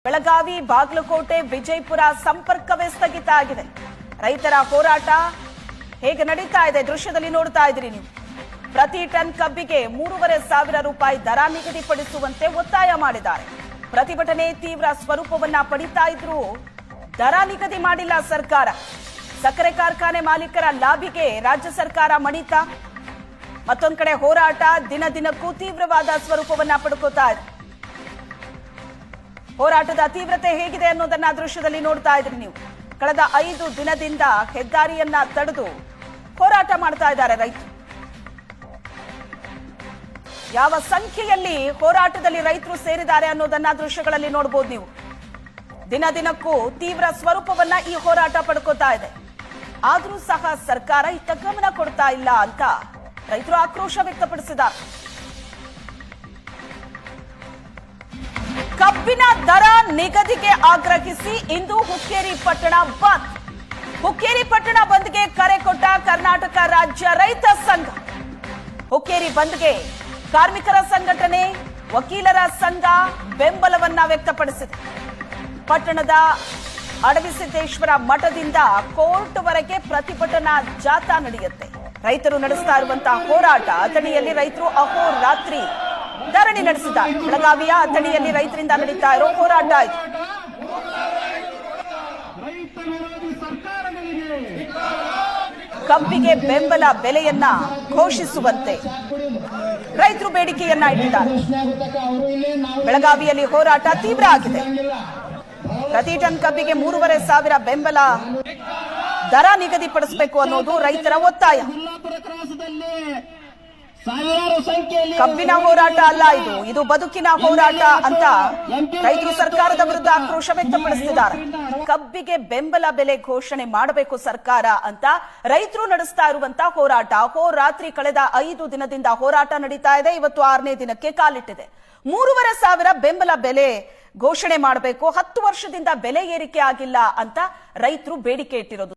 ಬೆಳಗಾವಿ, ಬಾಗಲಕೋಟೆ, ವಿಜಯಪುರ ಸಂಪರ್ಕವೇ ಸ್ಥಗಿತ ಆಗಿದೆ. ರೈತರ ಹೋರಾಟ ಹೇಗೆ ನಡೀತಾ ಇದೆ ದೃಶ್ಯದಲ್ಲಿ ನೋಡ್ತಾ ಇದ್ದೀರಿ ನೀವು. ಪ್ರತಿ ಟನ್ ಕಬ್ಬಿಗೆ 3,500 ರೂಪಾಯಿ ದರ ನಿಗದಿಪಡಿಸುವಂತೆ ಒತ್ತಾಯ ಮಾಡಿದ್ದಾರೆ. ಪ್ರತಿಭಟನೆ ತೀವ್ರ ಸ್ವರೂಪವನ್ನ ಪಡಿತಾ ಇದ್ರೂ ದರ ನಿಗದಿ ಮಾಡಿಲ್ಲ ಸರ್ಕಾರ. ಸಕ್ಕರೆ ಕಾರ್ಖಾನೆ ಮಾಲೀಕರ ಲಾಭಿಗೆ ರಾಜ್ಯ ಸರ್ಕಾರ ಮಣಿತಾ. ಮತ್ತೊಂದು ಕಡೆ ಹೋರಾಟ ದಿನ ದಿನಕ್ಕೂ ತೀವ್ರವಾದ ಸ್ವರೂಪವನ್ನ ಪಡ್ಕೋತಾ ಇದೆ. ಹೋರಾಟದ ತೀವ್ರತೆ ಹೇಗಿದೆ ಅನ್ನೋದನ್ನ ದೃಶ್ಯದಲ್ಲಿ ನೋಡ್ತಾ ಇದ್ರಿ ನೀವು. ಕಳೆದ 5 ದಿನದಿಂದ ಹೆದ್ದಾರಿಯನ್ನ ತಡೆದು ಹೋರಾಟ ಮಾಡ್ತಾ ಇದ್ದಾರೆ ರೈತರು. ಯಾವ ಸಂಖ್ಯೆಯಲ್ಲಿ ಹೋರಾಟದಲ್ಲಿ ರೈತರು ಸೇರಿದ್ದಾರೆ ಅನ್ನೋದನ್ನ ದೃಶ್ಯಗಳಲ್ಲಿ ನೋಡಬಹುದು ನೀವು. ದಿನ ದಿನಕ್ಕೂ ತೀವ್ರ ಸ್ವರೂಪವನ್ನ ಈ ಹೋರಾಟ ಪಡ್ಕೋತಾ ಇದೆ. ಆದ್ರೂ ಸಹ ಸರ್ಕಾರ ಇತ್ತ ಗಮನ ಕೊಡ್ತಾ ಇಲ್ಲ ಅಂತ ರೈತರು ಆಕ್ರೋಶ ವ್ಯಕ್ತಪಡಿಸಿದ್ದಾರೆ. ಕಬ್ಬಿನ ದರ ನಿಗದಿಗೆ ಆಗ್ರಹಿಸಿ ಇಂದು ಹುಕ್ಕೇರಿ ಪಟ್ಟಣ ಬಂದ್. ಹುಕ್ಕೇರಿ ಪಟ್ಟಣ ಬಂದ್ಗೆ ಕರೆ ಕೊಟ್ಟ ಕರ್ನಾಟಕ ರಾಜ್ಯ ರೈತ ಸಂಘ. ಹುಕ್ಕೇರಿ ಬಂದ್ಗೆ ಕಾರ್ಮಿಕರ ಸಂಘಟನೆ, ವಕೀಲರ ಸಂಘ ಬೆಂಬಲವನ್ನ ವ್ಯಕ್ತಪಡಿಸಿದೆ. ಪಟ್ಟಣದ ಅಡವಿಸಿದ್ದೇಶ್ವರ ಮಠದಿಂದ ಕೋರ್ಟ್ ವರೆಗೆ ಪ್ರತಿಭಟನಾ ಜಾಥಾ ನಡೆಯುತ್ತೆ. ರೈತರು ನಡೆಸ್ತಾ ಇರುವಂತಹ ಹೋರಾಟ ಅಥಣಿಯಲ್ಲಿ ರೈತರು ಅಹೋರಾತ್ರಿ ಧರಣಿ ನಡೆಸಿದ್ದಾರೆ. ಬೆಳಗಾವಿಯ ಅಥಣಿಯಲ್ಲಿ ರೈತರಿಂದ ನಡೀತಾ ಇರೋ ಹೋರಾಟ ಇದು. ಕಬ್ಬಿಗೆ ಬೆಂಬಲ ಬೆಲೆಯನ್ನ ಘೋಷಿಸುವಂತೆ ರೈತರು ಬೇಡಿಕೆಯನ್ನ ಇಟ್ಟಿದ್ದಾರೆ. ಬೆಳಗಾವಿಯಲ್ಲಿ ಹೋರಾಟ ತೀವ್ರ ಆಗಿದೆ. ಪ್ರತಿ ಟನ್ ಕಬ್ಬಿಗೆ 3,500 ಬೆಂಬಲ ದರ ನಿಗದಿಪಡಿಸಬೇಕು ಅನ್ನೋದು ರೈತರ ಒತ್ತಾಯ. ಕಬ್ಬಿನ ಹೋರಾಟ ಅಲ್ಲ ಇದು ಬದುಕಿನ ಹೋರಾಟ ಅಂತ ರೈತರು ಸರ್ಕಾರದ ವಿರುದ್ಧ ಆಕ್ರೋಶ ವ್ಯಕ್ತಪಡಿಸಿದ್ದಾರೆ. ಕಬ್ಬಿಗೆ ಬೆಂಬಲ ಬೆಲೆ ಘೋಷಣೆ ಮಾಡಬೇಕು ಸರ್ಕಾರ ಅಂತ ರೈತರು ನಡೆಸ್ತಾ ಇರುವಂತಹ ಹೋರಾಟ ಹೋರಾತ್ರಿ ಕಳೆದ 5 ದಿನದಿಂದ ಹೋರಾಟ ನಡೀತಾ ಇದೆ. ಇವತ್ತು 6ನೇ ದಿನಕ್ಕೆ ಕಾಲಿಟ್ಟಿದೆ. 3,500 ಬೆಂಬಲ ಬೆಲೆ ಘೋಷಣೆ ಮಾಡಬೇಕು. 10 ವರ್ಷದಿಂದ ಬೆಲೆ ಏರಿಕೆ ಆಗಿಲ್ಲ ಅಂತ ರೈತರು ಬೇಡಿಕೆ ಇಟ್ಟಿರೋದು.